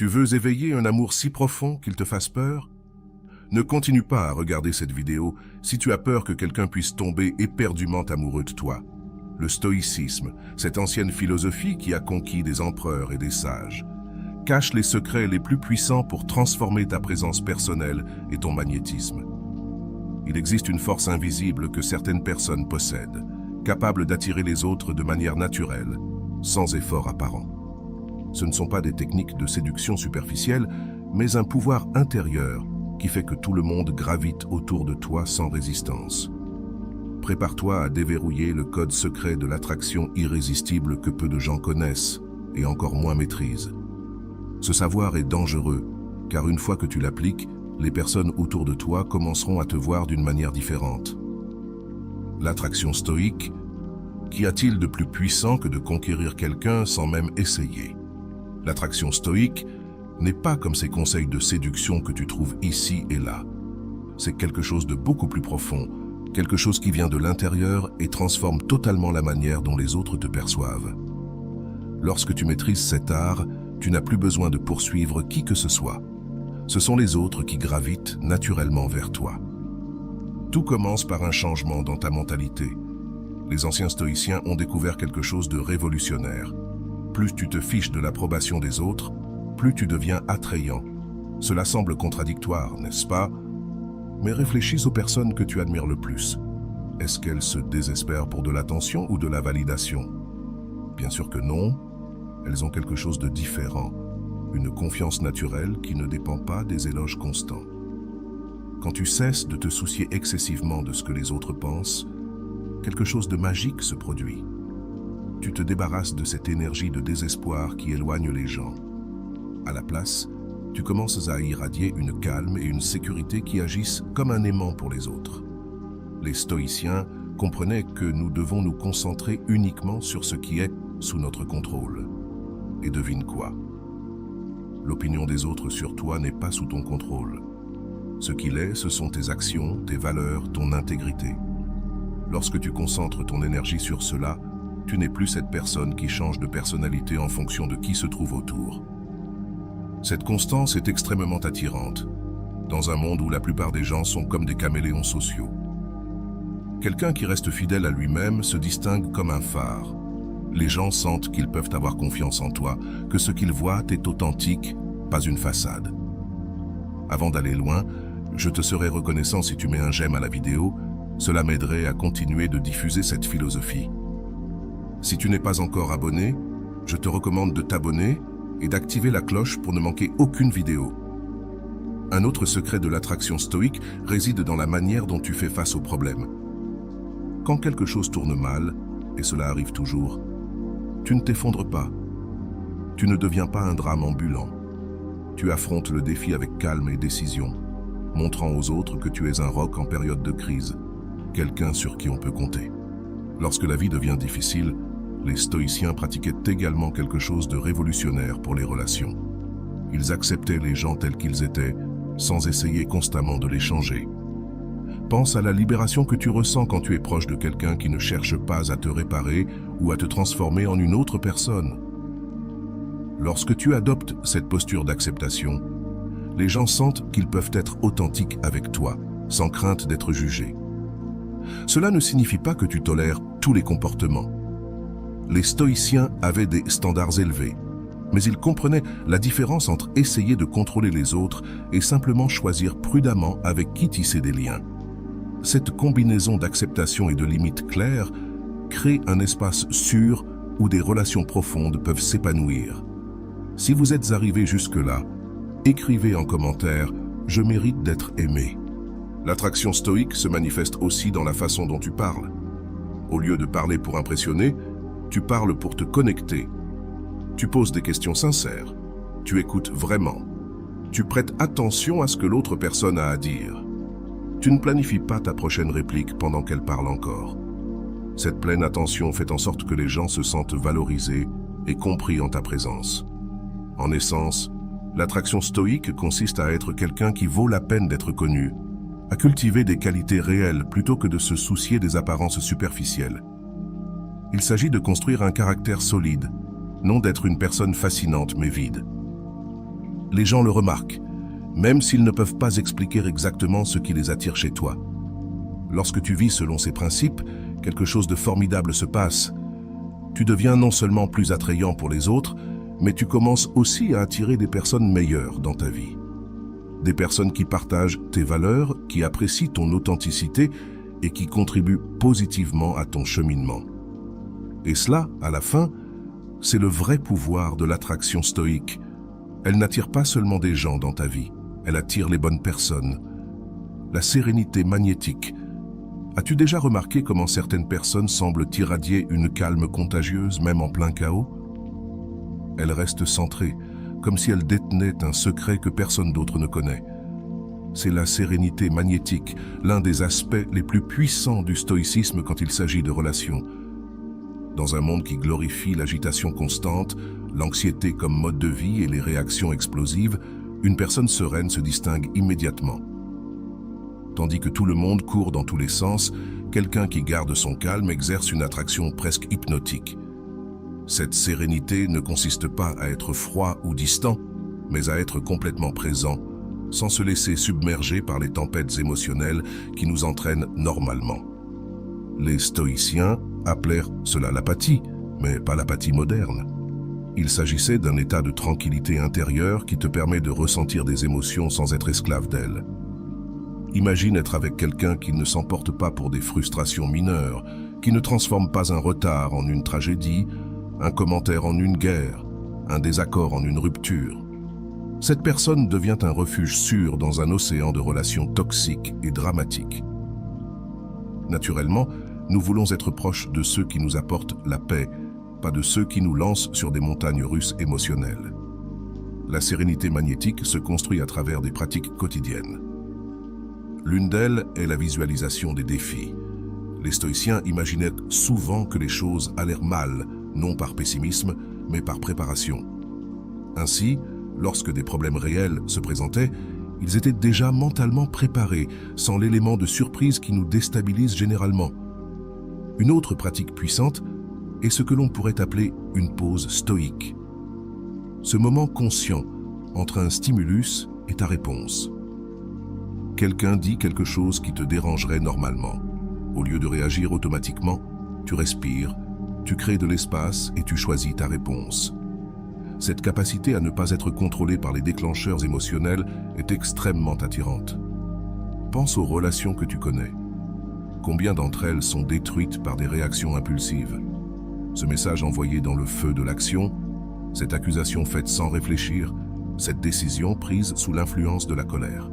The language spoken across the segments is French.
Tu veux éveiller un amour si profond qu'il te fasse peur? Ne continue pas à regarder cette vidéo si tu as peur que quelqu'un puisse tomber éperdument amoureux de toi. Le stoïcisme, cette ancienne philosophie qui a conquis des empereurs et des sages, cache les secrets les plus puissants pour transformer ta présence personnelle et ton magnétisme. Il existe une force invisible que certaines personnes possèdent, capable d'attirer les autres de manière naturelle, sans effort apparent. Ce ne sont pas des techniques de séduction superficielle, mais un pouvoir intérieur qui fait que tout le monde gravite autour de toi sans résistance. Prépare-toi à déverrouiller le code secret de l'attraction irrésistible que peu de gens connaissent et encore moins maîtrisent. Ce savoir est dangereux, car une fois que tu l'appliques, les personnes autour de toi commenceront à te voir d'une manière différente. L'attraction stoïque, qu'y a-t-il de plus puissant que de conquérir quelqu'un sans même essayer? L'attraction stoïque n'est pas comme ces conseils de séduction que tu trouves ici et là. C'est quelque chose de beaucoup plus profond, quelque chose qui vient de l'intérieur et transforme totalement la manière dont les autres te perçoivent. Lorsque tu maîtrises cet art, tu n'as plus besoin de poursuivre qui que ce soit. Ce sont les autres qui gravitent naturellement vers toi. Tout commence par un changement dans ta mentalité. Les anciens stoïciens ont découvert quelque chose de révolutionnaire. Plus tu te fiches de l'approbation des autres, plus tu deviens attrayant. Cela semble contradictoire, n'est-ce pas? Mais réfléchis aux personnes que tu admires le plus. Est-ce qu'elles se désespèrent pour de l'attention ou de la validation? Bien sûr que non. Elles ont quelque chose de différent, une confiance naturelle qui ne dépend pas des éloges constants. Quand tu cesses de te soucier excessivement de ce que les autres pensent, quelque chose de magique se produit. Tu te débarrasses de cette énergie de désespoir qui éloigne les gens. À la place, tu commences à irradier une calme et une sécurité qui agissent comme un aimant pour les autres. Les stoïciens comprenaient que nous devons nous concentrer uniquement sur ce qui est sous notre contrôle. Et devine quoi? L'opinion des autres sur toi n'est pas sous ton contrôle. Ce qu'il est, ce sont tes actions, tes valeurs, ton intégrité. Lorsque tu concentres ton énergie sur cela, tu n'es plus cette personne qui change de personnalité en fonction de qui se trouve autour. Cette constance est extrêmement attirante, dans un monde où la plupart des gens sont comme des caméléons sociaux. Quelqu'un qui reste fidèle à lui-même se distingue comme un phare. Les gens sentent qu'ils peuvent avoir confiance en toi, que ce qu'ils voient est authentique, pas une façade. Avant d'aller loin, je te serais reconnaissant si tu mets un j'aime à la vidéo, cela m'aiderait à continuer de diffuser cette philosophie. Si tu n'es pas encore abonné, je te recommande de t'abonner et d'activer la cloche pour ne manquer aucune vidéo. Un autre secret de l'attraction stoïque réside dans la manière dont tu fais face aux problèmes. Quand quelque chose tourne mal, et cela arrive toujours, tu ne t'effondres pas. Tu ne deviens pas un drame ambulant. Tu affrontes le défi avec calme et décision, montrant aux autres que tu es un roc en période de crise, quelqu'un sur qui on peut compter. Lorsque la vie devient difficile, les stoïciens pratiquaient également quelque chose de révolutionnaire pour les relations. Ils acceptaient les gens tels qu'ils étaient, sans essayer constamment de les changer. Pense à la libération que tu ressens quand tu es proche de quelqu'un qui ne cherche pas à te réparer ou à te transformer en une autre personne. Lorsque tu adoptes cette posture d'acceptation, les gens sentent qu'ils peuvent être authentiques avec toi, sans crainte d'être jugés. Cela ne signifie pas que tu tolères tous les comportements. Les stoïciens avaient des standards élevés, mais ils comprenaient la différence entre essayer de contrôler les autres et simplement choisir prudemment avec qui tisser des liens. Cette combinaison d'acceptation et de limites claires crée un espace sûr où des relations profondes peuvent s'épanouir. Si vous êtes arrivé jusque-là, écrivez en commentaire « Je mérite d'être aimé ». L'attraction stoïque se manifeste aussi dans la façon dont tu parles. Au lieu de parler pour impressionner, tu parles pour te connecter. Tu poses des questions sincères. Tu écoutes vraiment. Tu prêtes attention à ce que l'autre personne a à dire. Tu ne planifies pas ta prochaine réplique pendant qu'elle parle encore. Cette pleine attention fait en sorte que les gens se sentent valorisés et compris en ta présence. En essence, l'attraction stoïque consiste à être quelqu'un qui vaut la peine d'être connu, à cultiver des qualités réelles plutôt que de se soucier des apparences superficielles. Il s'agit de construire un caractère solide, non d'être une personne fascinante mais vide. Les gens le remarquent, même s'ils ne peuvent pas expliquer exactement ce qui les attire chez toi. Lorsque tu vis selon ces principes, quelque chose de formidable se passe. Tu deviens non seulement plus attrayant pour les autres, mais tu commences aussi à attirer des personnes meilleures dans ta vie. Des personnes qui partagent tes valeurs, qui apprécient ton authenticité et qui contribuent positivement à ton cheminement. Et cela, à la fin, c'est le vrai pouvoir de l'attraction stoïque. Elle n'attire pas seulement des gens dans ta vie, elle attire les bonnes personnes. La sérénité magnétique. As-tu déjà remarqué comment certaines personnes semblent irradier une calme contagieuse, même en plein chaos? Elles restent centrées, comme si elles détenaient un secret que personne d'autre ne connaît. C'est la sérénité magnétique, l'un des aspects les plus puissants du stoïcisme quand il s'agit de relations. Dans un monde qui glorifie l'agitation constante, l'anxiété comme mode de vie et les réactions explosives, une personne sereine se distingue immédiatement. Tandis que tout le monde court dans tous les sens, quelqu'un qui garde son calme exerce une attraction presque hypnotique. Cette sérénité ne consiste pas à être froid ou distant, mais à être complètement présent, sans se laisser submerger par les tempêtes émotionnelles qui nous entraînent normalement. Les stoïciens appelèrent cela l'apathie, mais pas l'apathie moderne. Il s'agissait d'un état de tranquillité intérieure qui te permet de ressentir des émotions sans être esclave d'elles. Imagine être avec quelqu'un qui ne s'emporte pas pour des frustrations mineures, qui ne transforme pas un retard en une tragédie, un commentaire en une guerre, un désaccord en une rupture. Cette personne devient un refuge sûr dans un océan de relations toxiques et dramatiques. Naturellement, nous voulons être proches de ceux qui nous apportent la paix, pas de ceux qui nous lancent sur des montagnes russes émotionnelles. La sérénité magnétique se construit à travers des pratiques quotidiennes. L'une d'elles est la visualisation des défis. Les stoïciens imaginaient souvent que les choses allèrent mal, non par pessimisme, mais par préparation. Ainsi, lorsque des problèmes réels se présentaient, ils étaient déjà mentalement préparés, sans l'élément de surprise qui nous déstabilise généralement. Une autre pratique puissante est ce que l'on pourrait appeler une pause stoïque. Ce moment conscient entre un stimulus et ta réponse. Quelqu'un dit quelque chose qui te dérangerait normalement. Au lieu de réagir automatiquement, tu respires, tu crées de l'espace et tu choisis ta réponse. Cette capacité à ne pas être contrôlé par les déclencheurs émotionnels est extrêmement attirante. Pense aux relations que tu connais. Combien d'entre elles sont détruites par des réactions impulsives? Ce message envoyé dans le feu de l'action, cette accusation faite sans réfléchir, cette décision prise sous l'influence de la colère.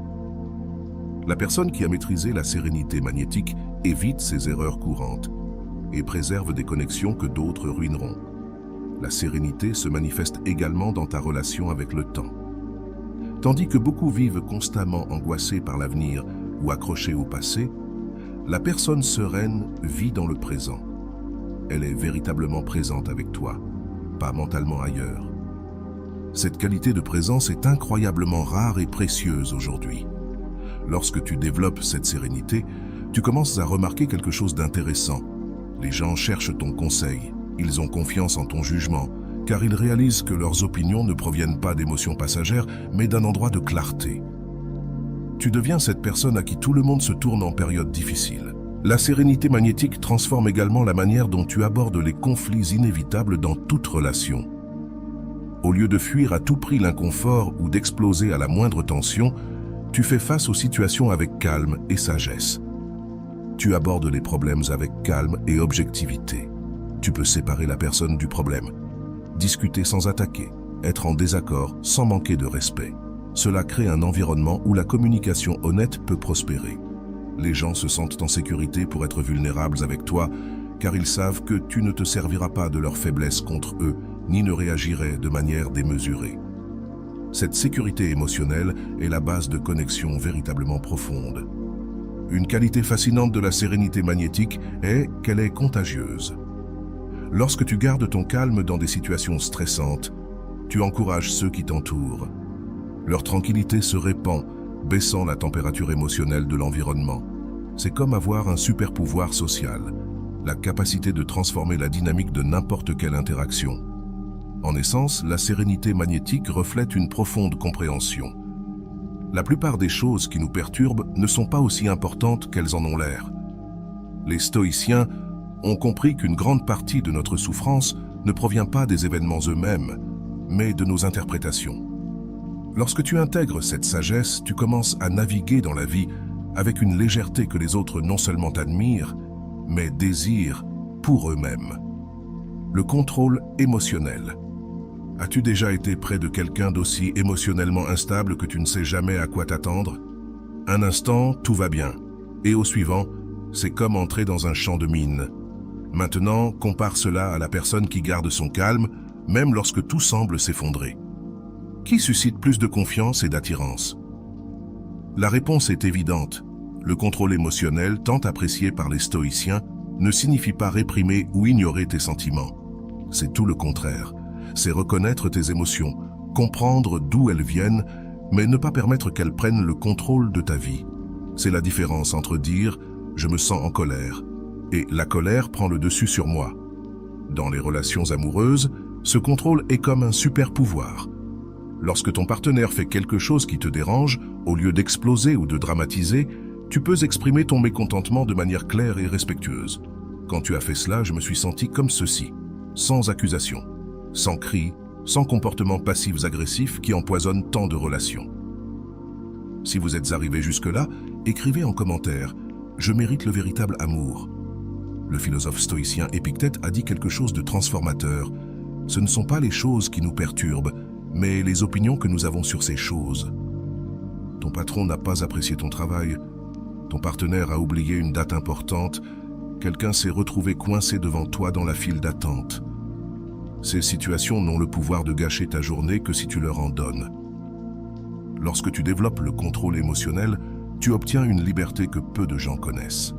La personne qui a maîtrisé la sérénité magnétique évite ces erreurs courantes et préserve des connexions que d'autres ruineront. La sérénité se manifeste également dans ta relation avec le temps. Tandis que beaucoup vivent constamment angoissés par l'avenir ou accrochés au passé, la personne sereine vit dans le présent. Elle est véritablement présente avec toi, pas mentalement ailleurs. Cette qualité de présence est incroyablement rare et précieuse aujourd'hui. Lorsque tu développes cette sérénité, tu commences à remarquer quelque chose d'intéressant. Les gens cherchent ton conseil, ils ont confiance en ton jugement, car ils réalisent que leurs opinions ne proviennent pas d'émotions passagères, mais d'un endroit de clarté. Tu deviens cette personne à qui tout le monde se tourne en période difficile. La sérénité magnétique transforme également la manière dont tu abordes les conflits inévitables dans toute relation. Au lieu de fuir à tout prix l'inconfort ou d'exploser à la moindre tension, tu fais face aux situations avec calme et sagesse. Tu abordes les problèmes avec calme et objectivité. Tu peux séparer la personne du problème, discuter sans attaquer, être en désaccord sans manquer de respect. Cela crée un environnement où la communication honnête peut prospérer. Les gens se sentent en sécurité pour être vulnérables avec toi, car ils savent que tu ne te serviras pas de leur faiblesse contre eux, ni ne réagirais de manière démesurée. Cette sécurité émotionnelle est la base de connexions véritablement profondes. Une qualité fascinante de la sérénité magnétique est qu'elle est contagieuse. Lorsque tu gardes ton calme dans des situations stressantes, tu encourages ceux qui t'entourent. Leur tranquillité se répand, baissant la température émotionnelle de l'environnement. C'est comme avoir un super pouvoir social, la capacité de transformer la dynamique de n'importe quelle interaction. En essence, la sérénité magnétique reflète une profonde compréhension. La plupart des choses qui nous perturbent ne sont pas aussi importantes qu'elles en ont l'air. Les stoïciens ont compris qu'une grande partie de notre souffrance ne provient pas des événements eux-mêmes, mais de nos interprétations. Lorsque tu intègres cette sagesse, tu commences à naviguer dans la vie avec une légèreté que les autres non seulement admirent, mais désirent pour eux-mêmes. Le contrôle émotionnel. As-tu déjà été près de quelqu'un d'aussi émotionnellement instable que tu ne sais jamais à quoi t'attendre? Un instant, tout va bien. Et au suivant, c'est comme entrer dans un champ de mines. Maintenant, compare cela à la personne qui garde son calme, même lorsque tout semble s'effondrer. Qui suscite plus de confiance et d'attirance? La réponse est évidente. Le contrôle émotionnel, tant apprécié par les stoïciens, ne signifie pas réprimer ou ignorer tes sentiments. C'est tout le contraire. C'est reconnaître tes émotions, comprendre d'où elles viennent, mais ne pas permettre qu'elles prennent le contrôle de ta vie. C'est la différence entre dire « je me sens en colère » et « la colère prend le dessus sur moi ». Dans les relations amoureuses, ce contrôle est comme un super pouvoir. Lorsque ton partenaire fait quelque chose qui te dérange, au lieu d'exploser ou de dramatiser, tu peux exprimer ton mécontentement de manière claire et respectueuse. Quand tu as fait cela, je me suis senti comme ceci, sans accusation, sans cris, sans comportements passifs agressifs qui empoisonnent tant de relations. Si vous êtes arrivé jusque-là, écrivez en commentaire « Je mérite le véritable amour ». Le philosophe stoïcien Épictète a dit quelque chose de transformateur. Ce ne sont pas les choses qui nous perturbent, mais les opinions que nous avons sur ces choses. Ton patron n'a pas apprécié ton travail, ton partenaire a oublié une date importante, quelqu'un s'est retrouvé coincé devant toi dans la file d'attente. Ces situations n'ont le pouvoir de gâcher ta journée que si tu leur en donnes. Lorsque tu développes le contrôle émotionnel, tu obtiens une liberté que peu de gens connaissent.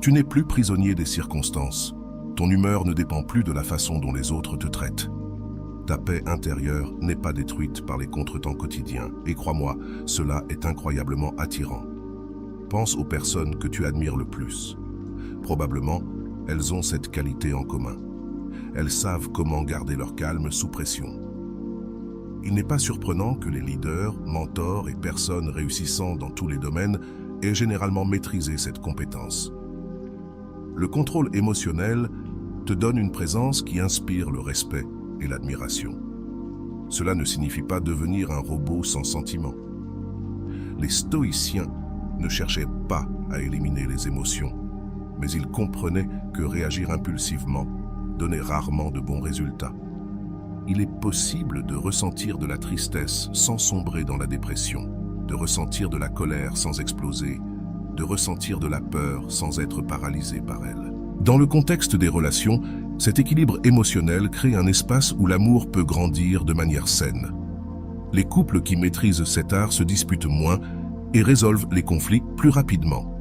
Tu n'es plus prisonnier des circonstances. Ton humeur ne dépend plus de la façon dont les autres te traitent. Ta paix intérieure n'est pas détruite par les contretemps quotidiens. Et crois-moi, cela est incroyablement attirant. Pense aux personnes que tu admires le plus. Probablement, elles ont cette qualité en commun. Elles savent comment garder leur calme sous pression. Il n'est pas surprenant que les leaders, mentors et personnes réussissant dans tous les domaines aient généralement maîtrisé cette compétence. Le contrôle émotionnel te donne une présence qui inspire le respect et l'admiration. Cela ne signifie pas devenir un robot sans sentiment. Les stoïciens ne cherchaient pas à éliminer les émotions, mais ils comprenaient que réagir impulsivement donnait rarement de bons résultats. Il est possible de ressentir de la tristesse sans sombrer dans la dépression, de ressentir de la colère sans exploser, de ressentir de la peur sans être paralysé par elle. Dans le contexte des relations, cet équilibre émotionnel crée un espace où l'amour peut grandir de manière saine. Les couples qui maîtrisent cet art se disputent moins et résolvent les conflits plus rapidement.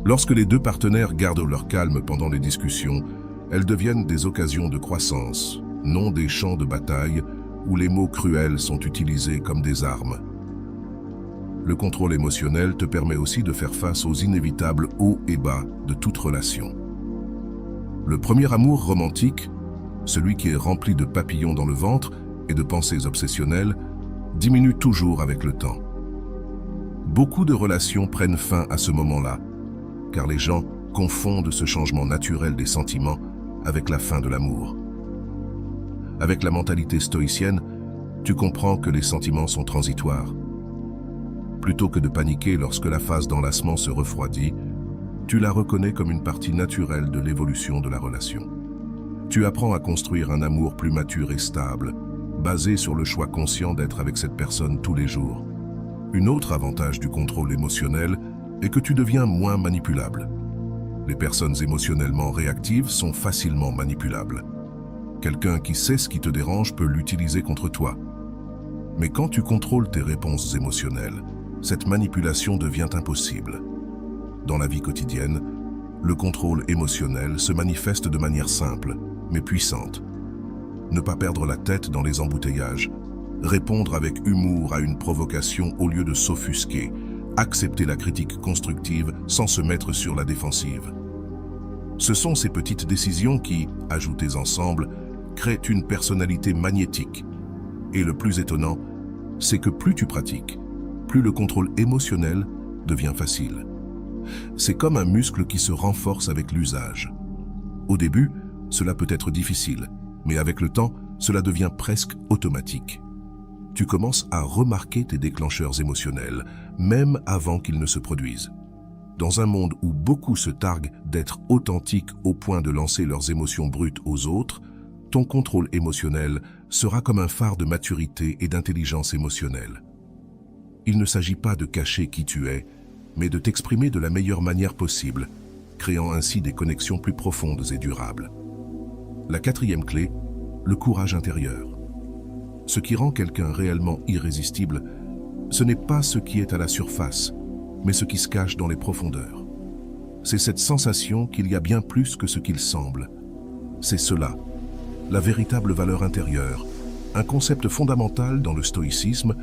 Lorsque les deux partenaires gardent leur calme pendant les discussions, elles deviennent des occasions de croissance, non des champs de bataille où les mots cruels sont utilisés comme des armes. Le contrôle émotionnel te permet aussi de faire face aux inévitables hauts et bas de toute relation. Le premier amour romantique, celui qui est rempli de papillons dans le ventre et de pensées obsessionnelles, diminue toujours avec le temps. Beaucoup de relations prennent fin à ce moment-là, car les gens confondent ce changement naturel des sentiments avec la fin de l'amour. Avec la mentalité stoïcienne, tu comprends que les sentiments sont transitoires. Plutôt que de paniquer lorsque la phase d'enlacement se refroidit, tu la reconnais comme une partie naturelle de l'évolution de la relation. Tu apprends à construire un amour plus mature et stable, basé sur le choix conscient d'être avec cette personne tous les jours. Un autre avantage du contrôle émotionnel est que tu deviens moins manipulable. Les personnes émotionnellement réactives sont facilement manipulables. Quelqu'un qui sait ce qui te dérange peut l'utiliser contre toi. Mais quand tu contrôles tes réponses émotionnelles, cette manipulation devient impossible. Dans la vie quotidienne, le contrôle émotionnel se manifeste de manière simple, mais puissante. Ne pas perdre la tête dans les embouteillages, répondre avec humour à une provocation au lieu de s'offusquer, accepter la critique constructive sans se mettre sur la défensive. Ce sont ces petites décisions qui, ajoutées ensemble, créent une personnalité magnétique. Et le plus étonnant, c'est que plus tu pratiques, plus le contrôle émotionnel devient facile. C'est comme un muscle qui se renforce avec l'usage. Au début, cela peut être difficile, mais avec le temps, cela devient presque automatique. Tu commences à remarquer tes déclencheurs émotionnels, même avant qu'ils ne se produisent. Dans un monde où beaucoup se targuent d'être authentiques au point de lancer leurs émotions brutes aux autres, ton contrôle émotionnel sera comme un phare de maturité et d'intelligence émotionnelle. Il ne s'agit pas de cacher qui tu es, mais de t'exprimer de la meilleure manière possible, créant ainsi des connexions plus profondes et durables. La quatrième clé, le courage intérieur. Ce qui rend quelqu'un réellement irrésistible, ce n'est pas ce qui est à la surface, mais ce qui se cache dans les profondeurs. C'est cette sensation qu'il y a bien plus que ce qu'il semble. C'est cela, la véritable valeur intérieure, un concept fondamental dans le stoïcisme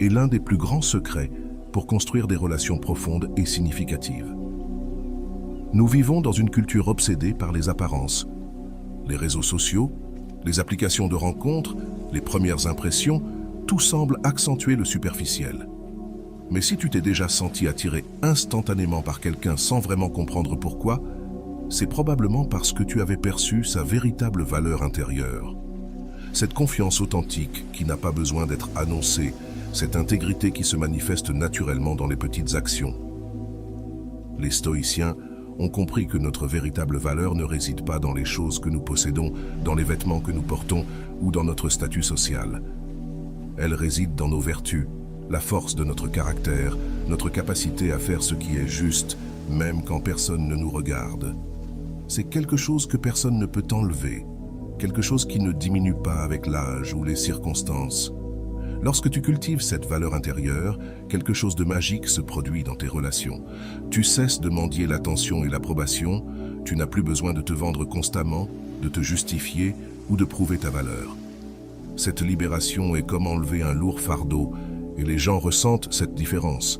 et l'un des plus grands secrets pour construire des relations profondes et significatives. Nous vivons dans une culture obsédée par les apparences. Les réseaux sociaux, les applications de rencontres, les premières impressions, tout semble accentuer le superficiel. Mais si tu t'es déjà senti attiré instantanément par quelqu'un sans vraiment comprendre pourquoi, c'est probablement parce que tu avais perçu sa véritable valeur intérieure. Cette confiance authentique qui n'a pas besoin d'être annoncée, cette intégrité qui se manifeste naturellement dans les petites actions. Les stoïciens ont compris que notre véritable valeur ne réside pas dans les choses que nous possédons, dans les vêtements que nous portons ou dans notre statut social. Elle réside dans nos vertus, la force de notre caractère, notre capacité à faire ce qui est juste, même quand personne ne nous regarde. C'est quelque chose que personne ne peut enlever, quelque chose qui ne diminue pas avec l'âge ou les circonstances. Lorsque tu cultives cette valeur intérieure, quelque chose de magique se produit dans tes relations. Tu cesses de mendier l'attention et l'approbation, tu n'as plus besoin de te vendre constamment, de te justifier ou de prouver ta valeur. Cette libération est comme enlever un lourd fardeau, et les gens ressentent cette différence.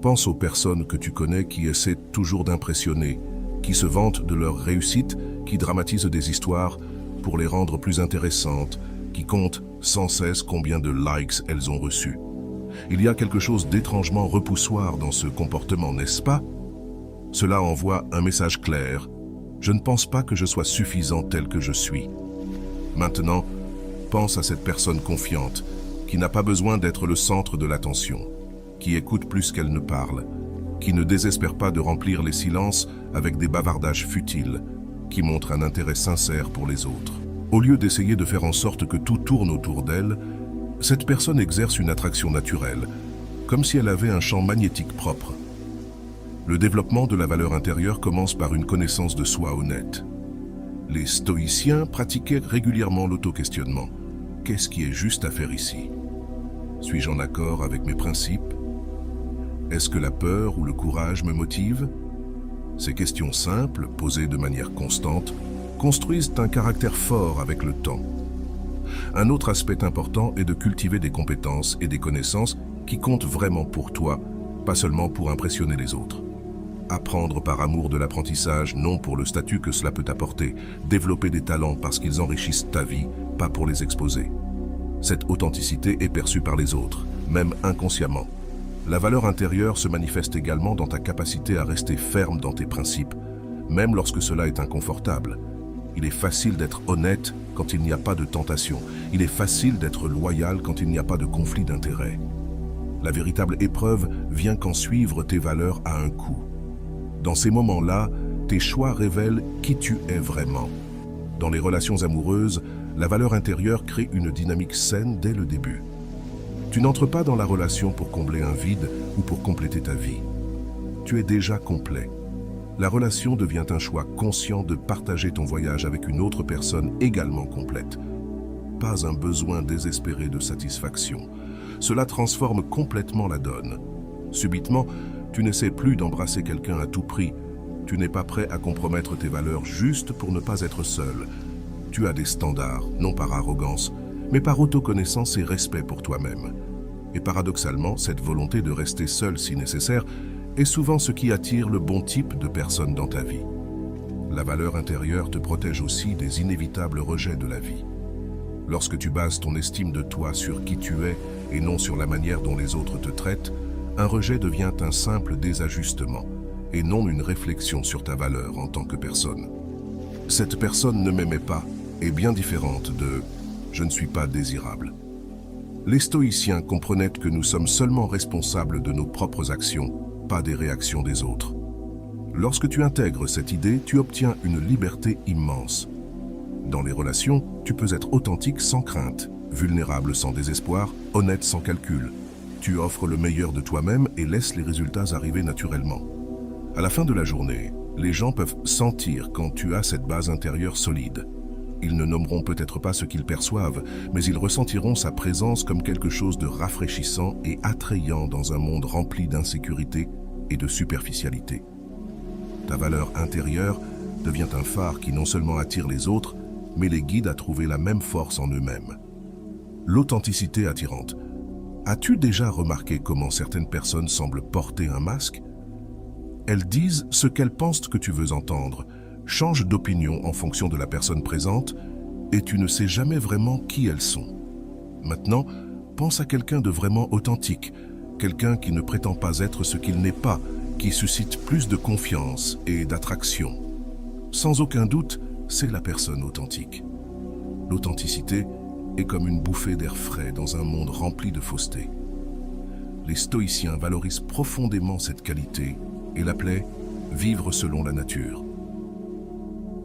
Pense aux personnes que tu connais qui essaient toujours d'impressionner, qui se vantent de leur réussite, qui dramatisent des histoires pour les rendre plus intéressantes, qui comptent sans cesse combien de likes elles ont reçus. Il y a quelque chose d'étrangement repoussoir dans ce comportement, n'est-ce pas? Cela envoie un message clair. Je ne pense pas que je sois suffisant tel que je suis. Maintenant, pense à cette personne confiante, qui n'a pas besoin d'être le centre de l'attention, qui écoute plus qu'elle ne parle, qui ne désespère pas de remplir les silences avec des bavardages futiles, qui montre un intérêt sincère pour les autres. Au lieu d'essayer de faire en sorte que tout tourne autour d'elle, cette personne exerce une attraction naturelle, comme si elle avait un champ magnétique propre. Le développement de la valeur intérieure commence par une connaissance de soi honnête. Les stoïciens pratiquaient régulièrement l'auto-questionnement. Qu'est-ce qui est juste à faire ici? Suis-je en accord avec mes principes? Est-ce que la peur ou le courage me motivent? Ces questions simples, posées de manière constante, construisent un caractère fort avec le temps. Un autre aspect important est de cultiver des compétences et des connaissances qui comptent vraiment pour toi, pas seulement pour impressionner les autres. Apprendre par amour de l'apprentissage, non pour le statut que cela peut apporter. Développer des talents parce qu'ils enrichissent ta vie, pas pour les exposer. Cette authenticité est perçue par les autres, même inconsciemment. La valeur intérieure se manifeste également dans ta capacité à rester ferme dans tes principes, même lorsque cela est inconfortable. Il est facile d'être honnête quand il n'y a pas de tentation. Il est facile d'être loyal quand il n'y a pas de conflit d'intérêts. La véritable épreuve vient quand suivre tes valeurs a un coût. Dans ces moments-là, tes choix révèlent qui tu es vraiment. Dans les relations amoureuses, la valeur intérieure crée une dynamique saine dès le début. Tu n'entres pas dans la relation pour combler un vide ou pour compléter ta vie. Tu es déjà complet. La relation devient un choix conscient de partager ton voyage avec une autre personne également complète. Pas un besoin désespéré de satisfaction. Cela transforme complètement la donne. Subitement, tu n'essaies plus d'embrasser quelqu'un à tout prix. Tu n'es pas prêt à compromettre tes valeurs juste pour ne pas être seul. Tu as des standards, non par arrogance, mais par autoconnaissance et respect pour toi-même. Et paradoxalement, cette volonté de rester seul si nécessaire est souvent ce qui attire le bon type de personne dans ta vie. La valeur intérieure te protège aussi des inévitables rejets de la vie. Lorsque tu bases ton estime de toi sur qui tu es et non sur la manière dont les autres te traitent, un rejet devient un simple désajustement et non une réflexion sur ta valeur en tant que personne. Cette personne ne m'aimait pas est bien différente de « je ne suis pas désirable ». Les stoïciens comprenaient que nous sommes seulement responsables de nos propres actions, pas des réactions des autres. Lorsque tu intègres cette idée, tu obtiens une liberté immense. Dans les relations, tu peux être authentique sans crainte, vulnérable sans désespoir, honnête sans calcul. Tu offres le meilleur de toi-même et laisses les résultats arriver naturellement. À la fin de la journée, les gens peuvent sentir quand tu as cette base intérieure solide. Ils ne nommeront peut-être pas ce qu'ils perçoivent, mais ils ressentiront sa présence comme quelque chose de rafraîchissant et attrayant dans un monde rempli d'insécurité et de superficialité. Ta valeur intérieure devient un phare qui non seulement attire les autres, mais les guide à trouver la même force en eux-mêmes. L'authenticité attirante. As-tu déjà remarqué comment certaines personnes semblent porter un masque? Elles disent ce qu'elles pensent que tu veux entendre, changent d'opinion en fonction de la personne présente, et tu ne sais jamais vraiment qui elles sont. Maintenant, pense à quelqu'un de vraiment authentique, quelqu'un qui ne prétend pas être ce qu'il n'est pas, qui suscite plus de confiance et d'attraction. Sans aucun doute, c'est la personne authentique. L'authenticité est comme une bouffée d'air frais dans un monde rempli de fausseté. Les stoïciens valorisent profondément cette qualité et l'appelaient « vivre selon la nature ».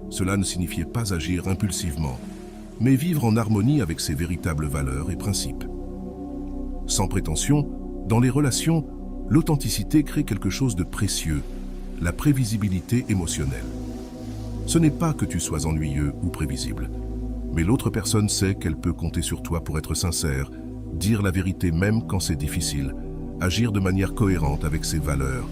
Cela ne signifiait pas agir impulsivement, mais vivre en harmonie avec ses véritables valeurs et principes. Sans prétention, dans les relations, l'authenticité crée quelque chose de précieux, la prévisibilité émotionnelle. Ce n'est pas que tu sois ennuyeux ou prévisible, mais l'autre personne sait qu'elle peut compter sur toi pour être sincère, dire la vérité même quand c'est difficile, agir de manière cohérente avec ses valeurs.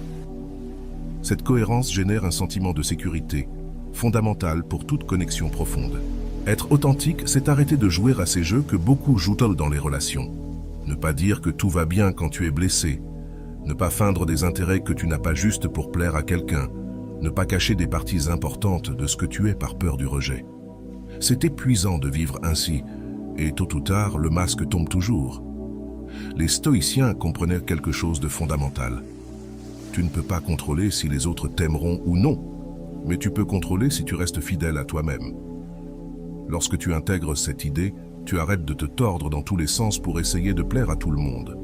Cette cohérence génère un sentiment de sécurité, fondamental pour toute connexion profonde. Être authentique, c'est arrêter de jouer à ces jeux que beaucoup jouent dans les relations. Ne pas dire que tout va bien quand tu es blessé, ne pas feindre des intérêts que tu n'as pas juste pour plaire à quelqu'un, ne pas cacher des parties importantes de ce que tu es par peur du rejet. C'est épuisant de vivre ainsi, et tôt ou tard, le masque tombe toujours. Les stoïciens comprenaient quelque chose de fondamental. Tu ne peux pas contrôler si les autres t'aimeront ou non, mais tu peux contrôler si tu restes fidèle à toi-même. Lorsque tu intègres cette idée, tu arrêtes de te tordre dans tous les sens pour essayer de plaire à tout le monde.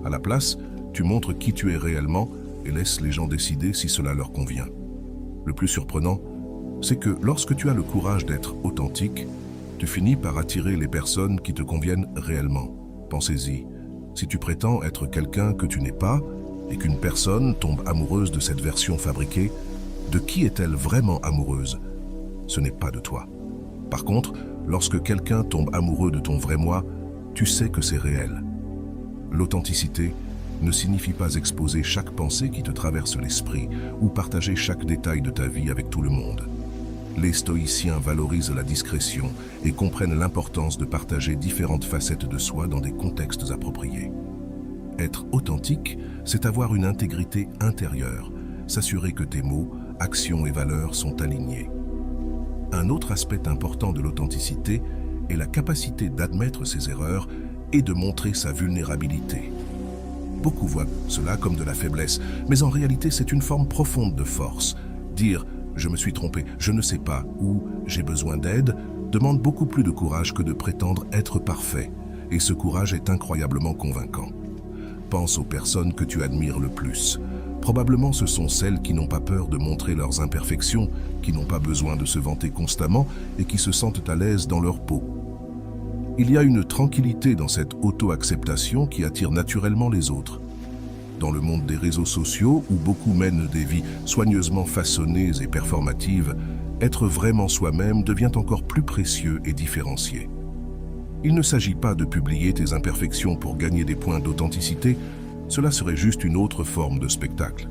À la place, tu montres qui tu es réellement et laisses les gens décider si cela leur convient. Le plus surprenant, c'est que lorsque tu as le courage d'être authentique, tu finis par attirer les personnes qui te conviennent réellement. Pensez-y, si tu prétends être quelqu'un que tu n'es pas et qu'une personne tombe amoureuse de cette version fabriquée, de qui est-elle vraiment amoureuse? Ce n'est pas de toi. Par contre, lorsque quelqu'un tombe amoureux de ton vrai moi, tu sais que c'est réel. L'authenticité ne signifie pas exposer chaque pensée qui te traverse l'esprit ou partager chaque détail de ta vie avec tout le monde. Les stoïciens valorisent la discrétion et comprennent l'importance de partager différentes facettes de soi dans des contextes appropriés. Être authentique, c'est avoir une intégrité intérieure, s'assurer que tes mots, actions et valeurs sont alignés. Un autre aspect important de l'authenticité est la capacité d'admettre ses erreurs et de montrer sa vulnérabilité. Beaucoup voient cela comme de la faiblesse, mais en réalité c'est une forme profonde de force. Dire « je me suis trompé, je ne sais pas » ou « j'ai besoin d'aide » demande beaucoup plus de courage que de prétendre être parfait, et ce courage est incroyablement convaincant. Pense aux personnes que tu admires le plus. Probablement ce sont celles qui n'ont pas peur de montrer leurs imperfections, qui n'ont pas besoin de se vanter constamment et qui se sentent à l'aise dans leur peau. Il y a une tranquillité dans cette auto-acceptation qui attire naturellement les autres. Dans le monde des réseaux sociaux, où beaucoup mènent des vies soigneusement façonnées et performatives, être vraiment soi-même devient encore plus précieux et différencié. Il ne s'agit pas de publier tes imperfections pour gagner des points d'authenticité, cela serait juste une autre forme de spectacle.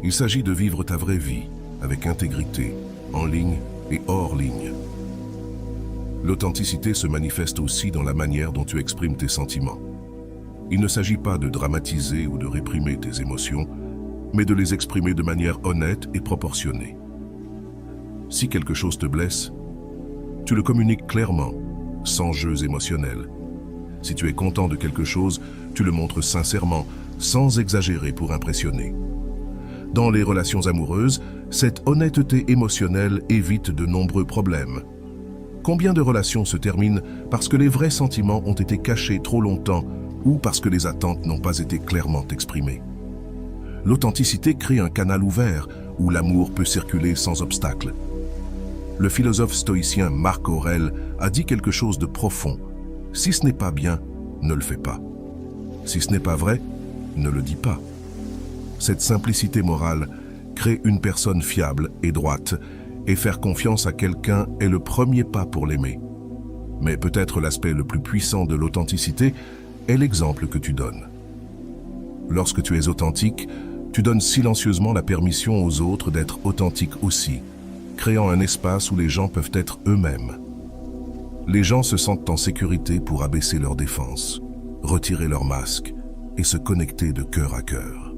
Il s'agit de vivre ta vraie vie, avec intégrité, en ligne et hors ligne. L'authenticité se manifeste aussi dans la manière dont tu exprimes tes sentiments. Il ne s'agit pas de dramatiser ou de réprimer tes émotions, mais de les exprimer de manière honnête et proportionnée. Si quelque chose te blesse, tu le communiques clairement, sans jeux émotionnels. Si tu es content de quelque chose, tu le montres sincèrement, sans exagérer pour impressionner. Dans les relations amoureuses, cette honnêteté émotionnelle évite de nombreux problèmes. Combien de relations se terminent parce que les vrais sentiments ont été cachés trop longtemps ou parce que les attentes n'ont pas été clairement exprimées? L'authenticité crée un canal ouvert où l'amour peut circuler sans obstacle. Le philosophe stoïcien Marc Aurèle a dit quelque chose de profond. Si ce n'est pas bien, ne le fais pas. Si ce n'est pas vrai, ne le dis pas. Cette simplicité morale crée une personne fiable et droite, et faire confiance à quelqu'un est le premier pas pour l'aimer. Mais peut-être l'aspect le plus puissant de l'authenticité est l'exemple que tu donnes. Lorsque tu es authentique, tu donnes silencieusement la permission aux autres d'être authentiques aussi, créant un espace où les gens peuvent être eux-mêmes. Les gens se sentent en sécurité pour abaisser leurs défenses, retirer leur masque et se connecter de cœur à cœur.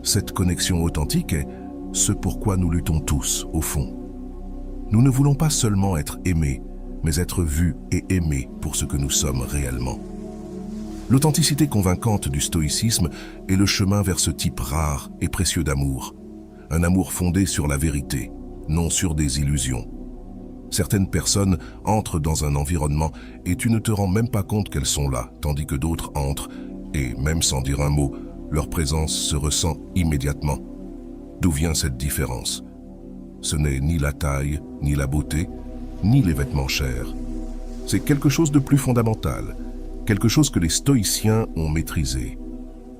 Cette connexion authentique est ce pourquoi nous luttons tous, au fond. Nous ne voulons pas seulement être aimés, mais être vus et aimés pour ce que nous sommes réellement. L'authenticité convaincante du stoïcisme est le chemin vers ce type rare et précieux d'amour. Un amour fondé sur la vérité, non sur des illusions. Certaines personnes entrent dans un environnement et tu ne te rends même pas compte qu'elles sont là, tandis que d'autres entrent et, même sans dire un mot, leur présence se ressent immédiatement. D'où vient cette différence? Ce n'est ni la taille, ni la beauté, ni les vêtements chers. C'est quelque chose de plus fondamental, quelque chose que les stoïciens ont maîtrisé.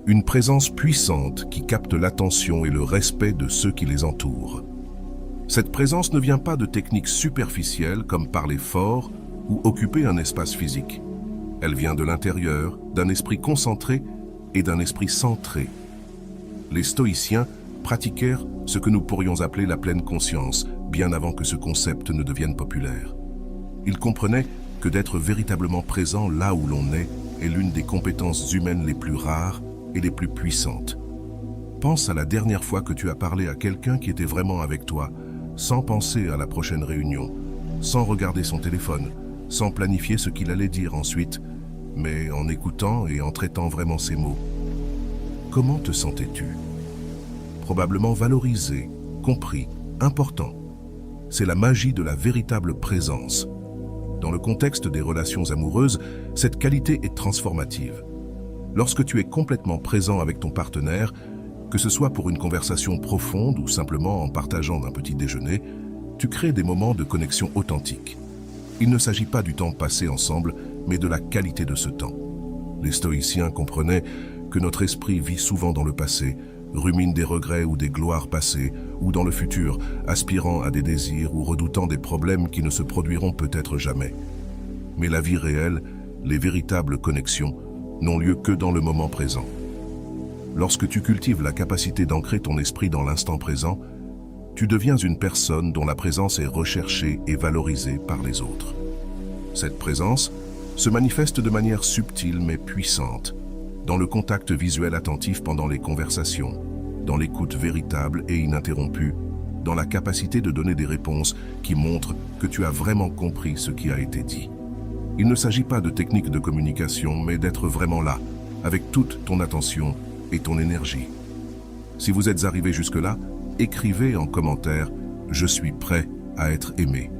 Une présence puissante qui capte l'attention et le respect de ceux qui les entourent. Cette présence ne vient pas de techniques superficielles comme parler fort ou occuper un espace physique. Elle vient de l'intérieur, d'un esprit concentré et d'un esprit centré. Les stoïciens pratiquèrent ce que nous pourrions appeler la pleine conscience, bien avant que ce concept ne devienne populaire. Ils comprenaient que d'être véritablement présent là où l'on est l'une des compétences humaines les plus rares et les plus puissantes. Pense à la dernière fois que tu as parlé à quelqu'un qui était vraiment avec toi, sans penser à la prochaine réunion, sans regarder son téléphone, sans planifier ce qu'il allait dire ensuite, mais en écoutant et en traitant vraiment ses mots. Comment te sentais-tu? Probablement valorisé, compris, important. C'est la magie de la véritable présence. Dans le contexte des relations amoureuses, cette qualité est transformative. Lorsque tu es complètement présent avec ton partenaire, que ce soit pour une conversation profonde ou simplement en partageant un petit déjeuner, tu crées des moments de connexion authentique. Il ne s'agit pas du temps passé ensemble, mais de la qualité de ce temps. Les stoïciens comprenaient que notre esprit vit souvent dans le passé, rumine des regrets ou des gloires passées, ou dans le futur, aspirant à des désirs ou redoutant des problèmes qui ne se produiront peut-être jamais. Mais la vie réelle, les véritables connexions, n'ont lieu que dans le moment présent. Lorsque tu cultives la capacité d'ancrer ton esprit dans l'instant présent, tu deviens une personne dont la présence est recherchée et valorisée par les autres. Cette présence se manifeste de manière subtile mais puissante, dans le contact visuel attentif pendant les conversations, dans l'écoute véritable et ininterrompue, dans la capacité de donner des réponses qui montrent que tu as vraiment compris ce qui a été dit. Il ne s'agit pas de technique de communication, mais d'être vraiment là, avec toute ton attention et ton énergie. Si vous êtes arrivé jusque-là, écrivez en commentaire « Je suis prêt à être aimé ».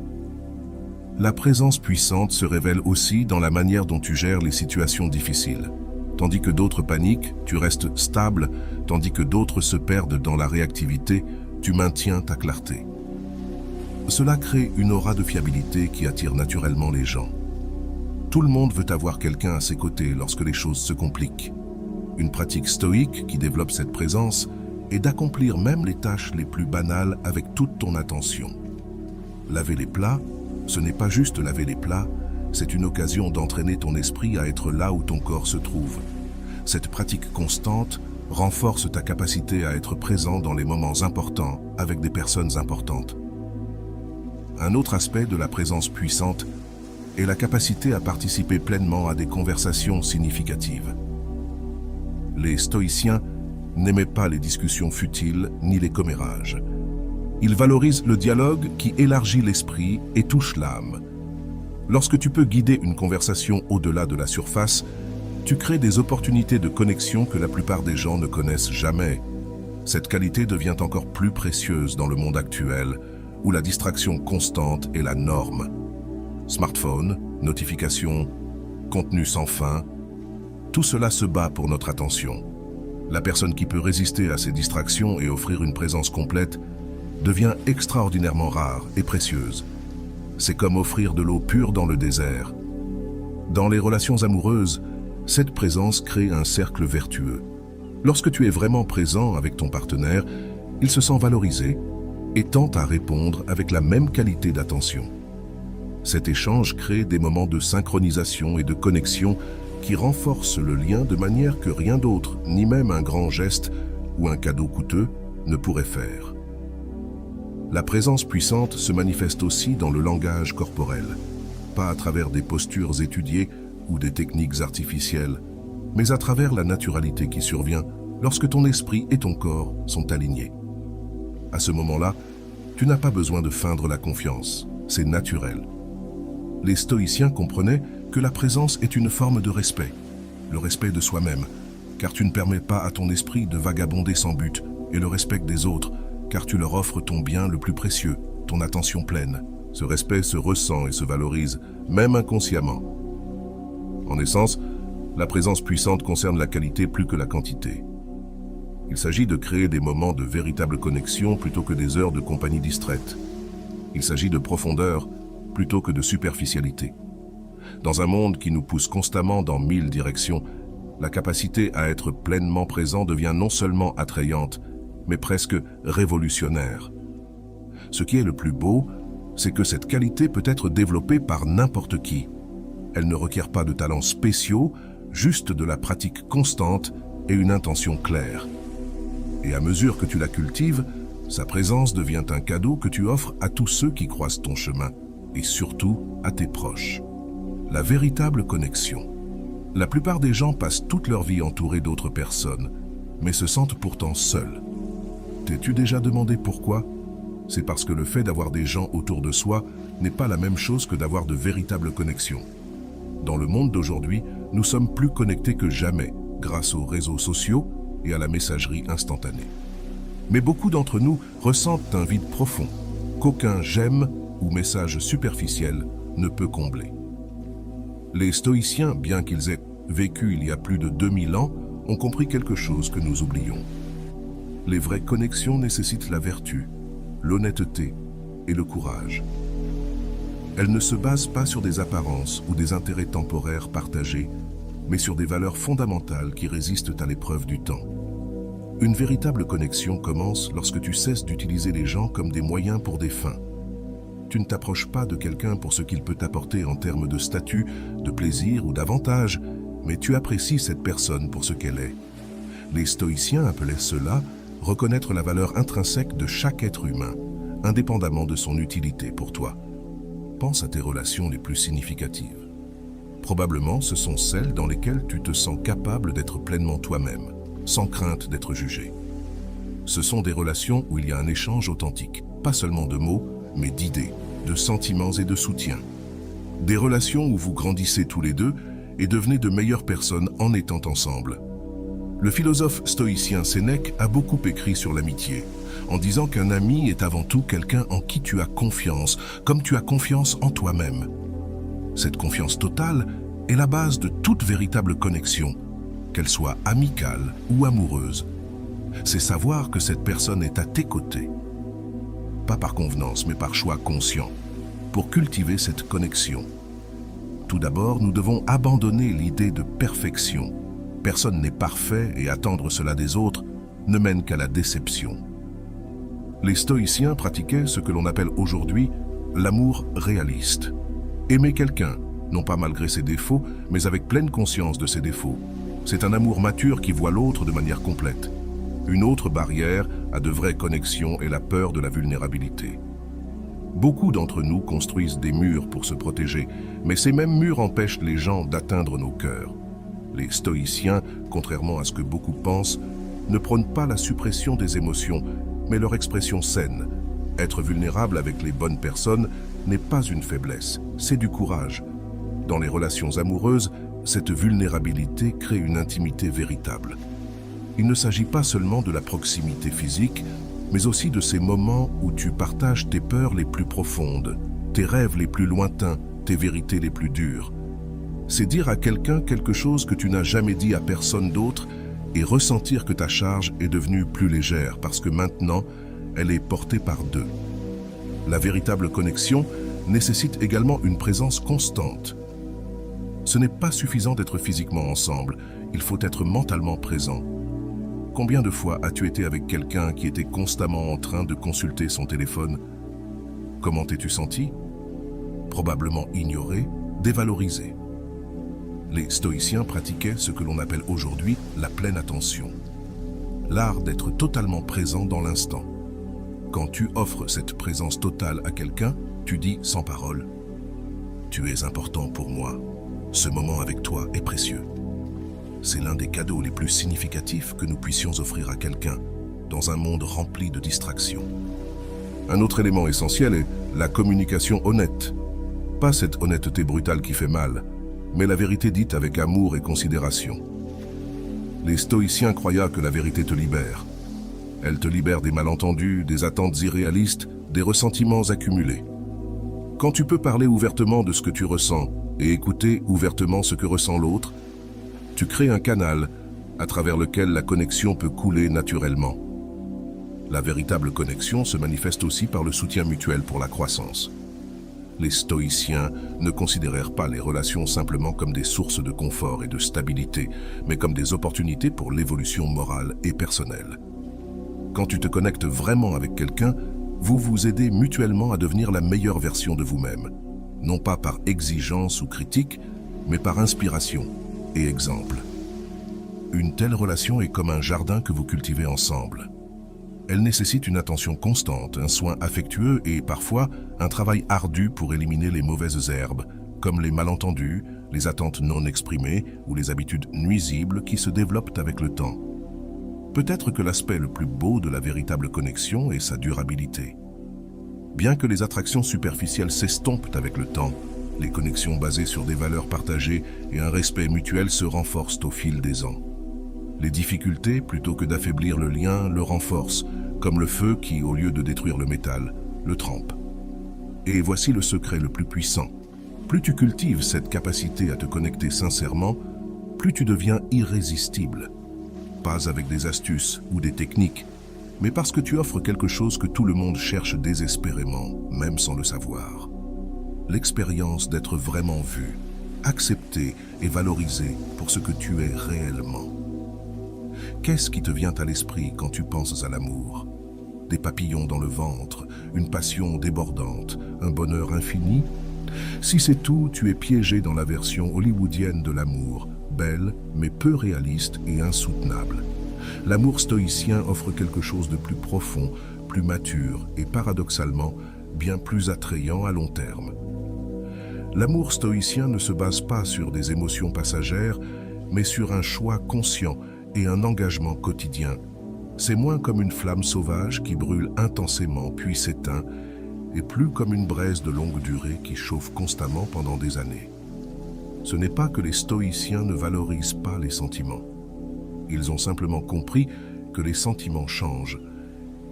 La présence puissante se révèle aussi dans la manière dont tu gères les situations difficiles. Tandis que d'autres paniquent, tu restes stable, tandis que d'autres se perdent dans la réactivité, tu maintiens ta clarté. Cela crée une aura de fiabilité qui attire naturellement les gens. Tout le monde veut avoir quelqu'un à ses côtés lorsque les choses se compliquent. Une pratique stoïque qui développe cette présence est d'accomplir même les tâches les plus banales avec toute ton attention. Laver les plats, ce n'est pas juste laver les plats, c'est une occasion d'entraîner ton esprit à être là où ton corps se trouve. Cette pratique constante renforce ta capacité à être présent dans les moments importants avec des personnes importantes. Un autre aspect de la présence puissante est la capacité à participer pleinement à des conversations significatives. Les stoïciens n'aimaient pas les discussions futiles ni les commérages. Ils valorisent le dialogue qui élargit l'esprit et touche l'âme. Lorsque tu peux guider une conversation au-delà de la surface, tu crées des opportunités de connexion que la plupart des gens ne connaissent jamais. Cette qualité devient encore plus précieuse dans le monde actuel, où la distraction constante est la norme. Smartphone, notifications, contenu sans fin, tout cela se bat pour notre attention. La personne qui peut résister à ces distractions et offrir une présence complète devient extraordinairement rare et précieuse. C'est comme offrir de l'eau pure dans le désert. Dans les relations amoureuses, cette présence crée un cercle vertueux. Lorsque tu es vraiment présent avec ton partenaire, il se sent valorisé et tente à répondre avec la même qualité d'attention. Cet échange crée des moments de synchronisation et de connexion qui renforcent le lien de manière que rien d'autre, ni même un grand geste ou un cadeau coûteux, ne pourrait faire. La présence puissante se manifeste aussi dans le langage corporel, pas à travers des postures étudiées ou des techniques artificielles, mais à travers la naturalité qui survient lorsque ton esprit et ton corps sont alignés. À ce moment-là, tu n'as pas besoin de feindre la confiance, c'est naturel. Les stoïciens comprenaient que la présence est une forme de respect, le respect de soi-même, car tu ne permets pas à ton esprit de vagabonder sans but, et le respect des autres, car tu leur offres ton bien le plus précieux, ton attention pleine. Ce respect se ressent et se valorise, même inconsciemment. En essence, la présence puissante concerne la qualité plus que la quantité. Il s'agit de créer des moments de véritable connexion plutôt que des heures de compagnie distraite. Il s'agit de profondeur plutôt que de superficialité. Dans un monde qui nous pousse constamment dans 1000 directions, la capacité à être pleinement présent devient non seulement attrayante, mais presque révolutionnaire. Ce qui est le plus beau, c'est que cette qualité peut être développée par n'importe qui. Elle ne requiert pas de talents spéciaux, juste de la pratique constante et une intention claire. Et à mesure que tu la cultives, sa présence devient un cadeau que tu offres à tous ceux qui croisent ton chemin, et surtout à tes proches. La véritable connexion. La plupart des gens passent toute leur vie entourés d'autres personnes, mais se sentent pourtant seuls. T'es-tu déjà demandé pourquoi ? C'est parce que le fait d'avoir des gens autour de soi n'est pas la même chose que d'avoir de véritables connexions. Dans le monde d'aujourd'hui, nous sommes plus connectés que jamais grâce aux réseaux sociaux et à la messagerie instantanée. Mais beaucoup d'entre nous ressentent un vide profond qu'aucun j'aime ou message superficiel ne peut combler. Les stoïciens, bien qu'ils aient vécu il y a plus de 2000 ans, ont compris quelque chose que nous oublions. Les vraies connexions nécessitent la vertu, l'honnêteté et le courage. Elles ne se basent pas sur des apparences ou des intérêts temporaires partagés, mais sur des valeurs fondamentales qui résistent à l'épreuve du temps. Une véritable connexion commence lorsque tu cesses d'utiliser les gens comme des moyens pour des fins. Tu ne t'approches pas de quelqu'un pour ce qu'il peut t'apporter en termes de statut, de plaisir ou d'avantage, mais tu apprécies cette personne pour ce qu'elle est. Les stoïciens appelaient cela reconnaître la valeur intrinsèque de chaque être humain, indépendamment de son utilité pour toi. Pense à tes relations les plus significatives. Probablement, ce sont celles dans lesquelles tu te sens capable d'être pleinement toi-même, sans crainte d'être jugé. Ce sont des relations où il y a un échange authentique, pas seulement de mots, mais d'idées, de sentiments et de soutien. Des relations où vous grandissez tous les deux et devenez de meilleures personnes en étant ensemble. Le philosophe stoïcien Sénèque a beaucoup écrit sur l'amitié, en disant qu'un ami est avant tout quelqu'un en qui tu as confiance, comme tu as confiance en toi-même. Cette confiance totale est la base de toute véritable connexion, qu'elle soit amicale ou amoureuse. C'est savoir que cette personne est à tes côtés. Pas par convenance, mais par choix conscient, pour cultiver cette connexion. Tout d'abord, nous devons abandonner l'idée de perfection. Personne n'est parfait et attendre cela des autres ne mène qu'à la déception. Les stoïciens pratiquaient ce que l'on appelle aujourd'hui l'amour réaliste. Aimer quelqu'un, non pas malgré ses défauts, mais avec pleine conscience de ses défauts. C'est un amour mature qui voit l'autre de manière complète. Une autre barrière à de vraies connexions est la peur de la vulnérabilité. Beaucoup d'entre nous construisent des murs pour se protéger, mais ces mêmes murs empêchent les gens d'atteindre nos cœurs. Les stoïciens, contrairement à ce que beaucoup pensent, ne prônent pas la suppression des émotions, mais leur expression saine, Être vulnérable avec les bonnes personnes n'est pas une faiblesse, c'est du courage. Dans les relations amoureuses, cette vulnérabilité crée une intimité véritable. Il ne s'agit pas seulement de la proximité physique, mais aussi de ces moments où tu partages tes peurs les plus profondes, tes rêves les plus lointains, tes vérités les plus dures. C'est dire à quelqu'un quelque chose que tu n'as jamais dit à personne d'autre et ressentir que ta charge est devenue plus légère parce que maintenant, elle est portée par deux. La véritable connexion nécessite également une présence constante. Ce n'est pas suffisant d'être physiquement ensemble, il faut être mentalement présent. Combien de fois as-tu été avec quelqu'un qui était constamment en train de consulter son téléphone? Comment t'es-tu senti? Probablement ignoré, dévalorisé. Les stoïciens pratiquaient ce que l'on appelle aujourd'hui la pleine attention. L'art d'être totalement présent dans l'instant. Quand tu offres cette présence totale à quelqu'un, tu dis sans parole « Tu es important pour moi. Ce moment avec toi est précieux. » C'est l'un des cadeaux les plus significatifs que nous puissions offrir à quelqu'un dans un monde rempli de distractions. Un autre élément essentiel est la communication honnête. Pas cette honnêteté brutale qui fait mal, mais la vérité dite avec amour et considération. Les stoïciens croyaient que la vérité te libère. Elle te libère des malentendus, des attentes irréalistes, des ressentiments accumulés. Quand tu peux parler ouvertement de ce que tu ressens et écouter ouvertement ce que ressent l'autre, tu crées un canal à travers lequel la connexion peut couler naturellement. La véritable connexion se manifeste aussi par le soutien mutuel pour la croissance. Les stoïciens ne considérèrent pas les relations simplement comme des sources de confort et de stabilité, mais comme des opportunités pour l'évolution morale et personnelle. Quand tu te connectes vraiment avec quelqu'un, vous vous aidez mutuellement à devenir la meilleure version de vous-même, non pas par exigence ou critique, mais par inspiration et exemple. Une telle relation est comme un jardin que vous cultivez ensemble. Elle nécessite une attention constante, un soin affectueux et parfois un travail ardu pour éliminer les mauvaises herbes, comme les malentendus, les attentes non exprimées ou les habitudes nuisibles qui se développent avec le temps. Peut-être que l'aspect le plus beau de la véritable connexion est sa durabilité. Bien que les attractions superficielles s'estompent avec le temps, les connexions basées sur des valeurs partagées et un respect mutuel se renforcent au fil des ans. Les difficultés, plutôt que d'affaiblir le lien, le renforcent, comme le feu qui, au lieu de détruire le métal, le trempe. Et voici le secret le plus puissant. Plus tu cultives cette capacité à te connecter sincèrement, plus tu deviens irrésistible. Pas avec des astuces ou des techniques, mais parce que tu offres quelque chose que tout le monde cherche désespérément, même sans le savoir. L'expérience d'être vraiment vu, accepté et valorisé pour ce que tu es réellement. Qu'est-ce qui te vient à l'esprit quand tu penses à l'amour? Des papillons dans le ventre, une passion débordante, un bonheur infini? Si c'est tout, tu es piégé dans la version hollywoodienne de l'amour, belle mais peu réaliste et insoutenable. L'amour stoïcien offre quelque chose de plus profond, plus mature et paradoxalement bien plus attrayant à long terme. L'amour stoïcien ne se base pas sur des émotions passagères, mais sur un choix conscient et un engagement quotidien. C'est moins comme une flamme sauvage qui brûle intensément puis s'éteint, et plus comme une braise de longue durée qui chauffe constamment pendant des années. Ce n'est pas que les stoïciens ne valorisent pas les sentiments. Ils ont simplement compris que les sentiments changent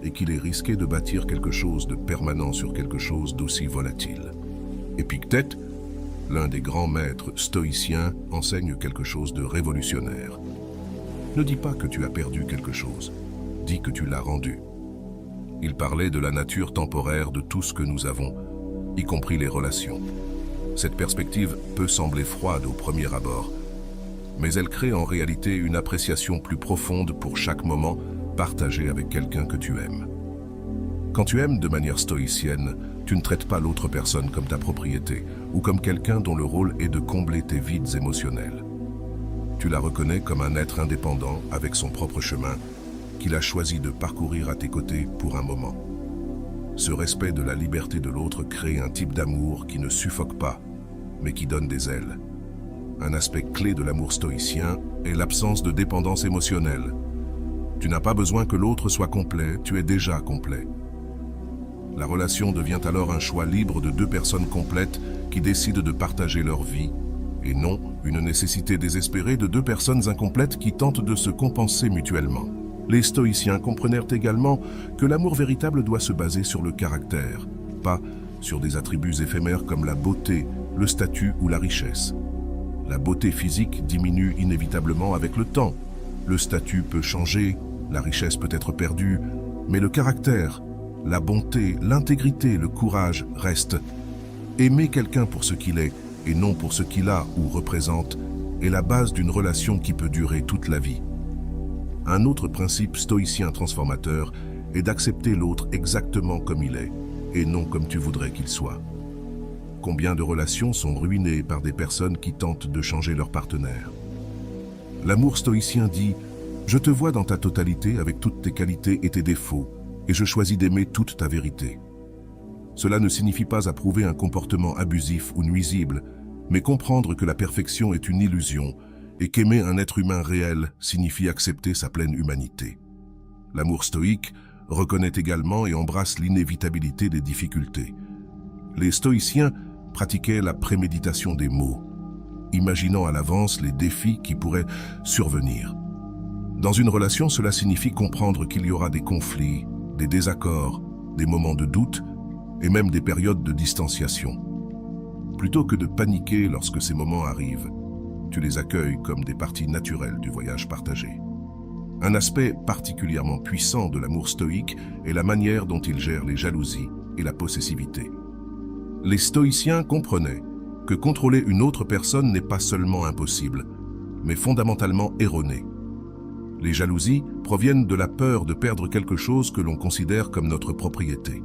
et qu'il est risqué de bâtir quelque chose de permanent sur quelque chose d'aussi volatile. Épictète, l'un des grands maîtres stoïciens, enseigne quelque chose de révolutionnaire. Ne dis pas que tu as perdu quelque chose, dis que tu l'as rendu. Il parlait de la nature temporaire de tout ce que nous avons, y compris les relations. Cette perspective peut sembler froide au premier abord, mais elle crée en réalité une appréciation plus profonde pour chaque moment partagé avec quelqu'un que tu aimes. Quand tu aimes de manière stoïcienne, tu ne traites pas l'autre personne comme ta propriété ou comme quelqu'un dont le rôle est de combler tes vides émotionnels. Tu la reconnais comme un être indépendant avec son propre chemin qu'il a choisi de parcourir à tes côtés pour un moment. Ce respect de la liberté de l'autre crée un type d'amour qui ne suffoque pas, mais qui donne des ailes. Un aspect clé de l'amour stoïcien est l'absence de dépendance émotionnelle. Tu n'as pas besoin que l'autre soit complet, tu es déjà complet. La relation devient alors un choix libre de deux personnes complètes qui décident de partager leur vie, et non une nécessité désespérée de deux personnes incomplètes qui tentent de se compenser mutuellement. Les stoïciens comprenèrent également que l'amour véritable doit se baser sur le caractère, pas sur des attributs éphémères comme la beauté, le statut ou la richesse. La beauté physique diminue inévitablement avec le temps. Le statut peut changer, la richesse peut être perdue, mais le caractère, la bonté, l'intégrité, le courage restent. Aimer quelqu'un pour ce qu'il est et non pour ce qu'il a ou représente est la base d'une relation qui peut durer toute la vie. Un autre principe stoïcien transformateur est d'accepter l'autre exactement comme il est et non comme tu voudrais qu'il soit. Combien de relations sont ruinées par des personnes qui tentent de changer leur partenaire? L'amour stoïcien dit « Je te vois dans ta totalité avec toutes tes qualités et tes défauts, et je choisis d'aimer toute ta vérité. » Cela ne signifie pas approuver un comportement abusif ou nuisible, mais comprendre que la perfection est une illusion et qu'aimer un être humain réel signifie accepter sa pleine humanité. L'amour stoïque reconnaît également et embrasse l'inévitabilité des difficultés. Les stoïciens pratiquaient la préméditation des maux, imaginant à l'avance les défis qui pourraient survenir. Dans une relation, cela signifie comprendre qu'il y aura des conflits, des désaccords, des moments de doute et même des périodes de distanciation. Plutôt que de paniquer lorsque ces moments arrivent, tu les accueilles comme des parties naturelles du voyage partagé. Un aspect particulièrement puissant de l'amour stoïque est la manière dont il gère les jalousies et la possessivité. Les stoïciens comprenaient que contrôler une autre personne n'est pas seulement impossible, mais fondamentalement erroné. Les jalousies proviennent de la peur de perdre quelque chose que l'on considère comme notre propriété.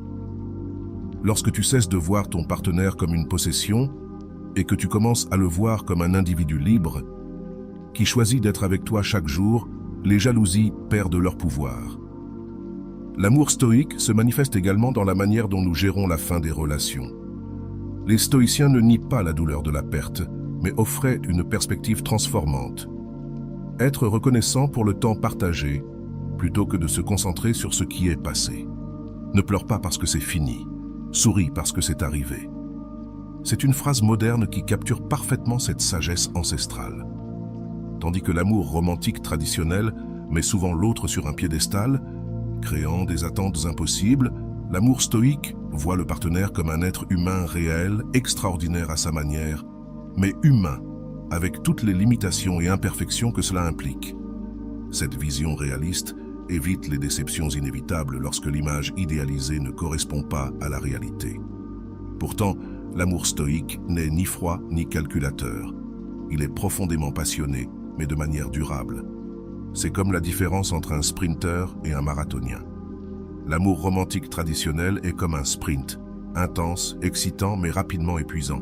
Lorsque tu cesses de voir ton partenaire comme une possession et que tu commences à le voir comme un individu libre qui choisit d'être avec toi chaque jour, les jalousies perdent leur pouvoir. L'amour stoïque se manifeste également dans la manière dont nous gérons la fin des relations. Les stoïciens ne nient pas la douleur de la perte, mais offraient une perspective transformante. Être reconnaissant pour le temps partagé, plutôt que de se concentrer sur ce qui est passé. Ne pleure pas parce que c'est fini, souris parce que c'est arrivé. C'est une phrase moderne qui capture parfaitement cette sagesse ancestrale. Tandis que l'amour romantique traditionnel met souvent l'autre sur un piédestal, créant des attentes impossibles, l'amour stoïque voit le partenaire comme un être humain réel, extraordinaire à sa manière, mais humain, avec toutes les limitations et imperfections que cela implique. Cette vision réaliste évite les déceptions inévitables lorsque l'image idéalisée ne correspond pas à la réalité. Pourtant, l'amour stoïque n'est ni froid ni calculateur. Il est profondément passionné, mais de manière durable. C'est comme la différence entre un sprinter et un marathonien. L'amour romantique traditionnel est comme un sprint, intense, excitant mais rapidement épuisant.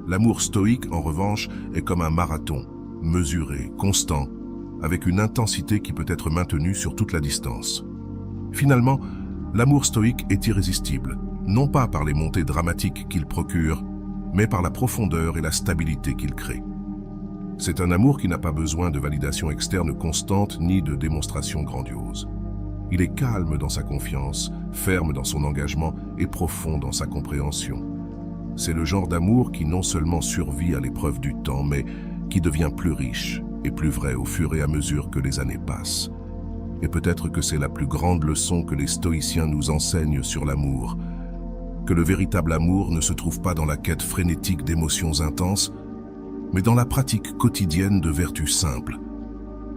L'amour stoïque, en revanche, est comme un marathon, mesuré, constant, avec une intensité qui peut être maintenue sur toute la distance. Finalement, l'amour stoïque est irrésistible, non pas par les montées dramatiques qu'il procure, mais par la profondeur et la stabilité qu'il crée. C'est un amour qui n'a pas besoin de validation externe constante ni de démonstration grandiose. Il est calme dans sa confiance, ferme dans son engagement et profond dans sa compréhension. C'est le genre d'amour qui non seulement survit à l'épreuve du temps, mais qui devient plus riche et plus vrai au fur et à mesure que les années passent. Et peut-être que c'est la plus grande leçon que les stoïciens nous enseignent sur l'amour, que le véritable amour ne se trouve pas dans la quête frénétique d'émotions intenses, mais dans la pratique quotidienne de vertus simples.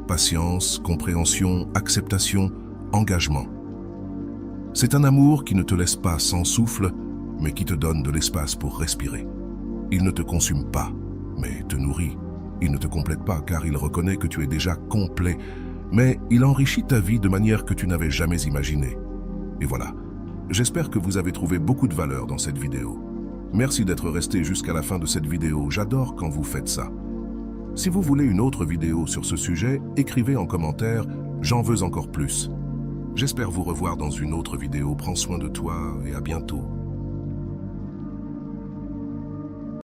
Patience, compréhension, acceptation, engagement. C'est un amour qui ne te laisse pas sans souffle, mais qui te donne de l'espace pour respirer. Il ne te consume pas, mais te nourrit. Il ne te complète pas car il reconnaît que tu es déjà complet, mais il enrichit ta vie de manière que tu n'avais jamais imaginée. Et voilà, j'espère que vous avez trouvé beaucoup de valeur dans cette vidéo. Merci d'être resté jusqu'à la fin de cette vidéo, j'adore quand vous faites ça. Si vous voulez une autre vidéo sur ce sujet, écrivez en commentaire « J'en veux encore plus ». J'espère vous revoir dans une autre vidéo. Prends soin de toi et à bientôt.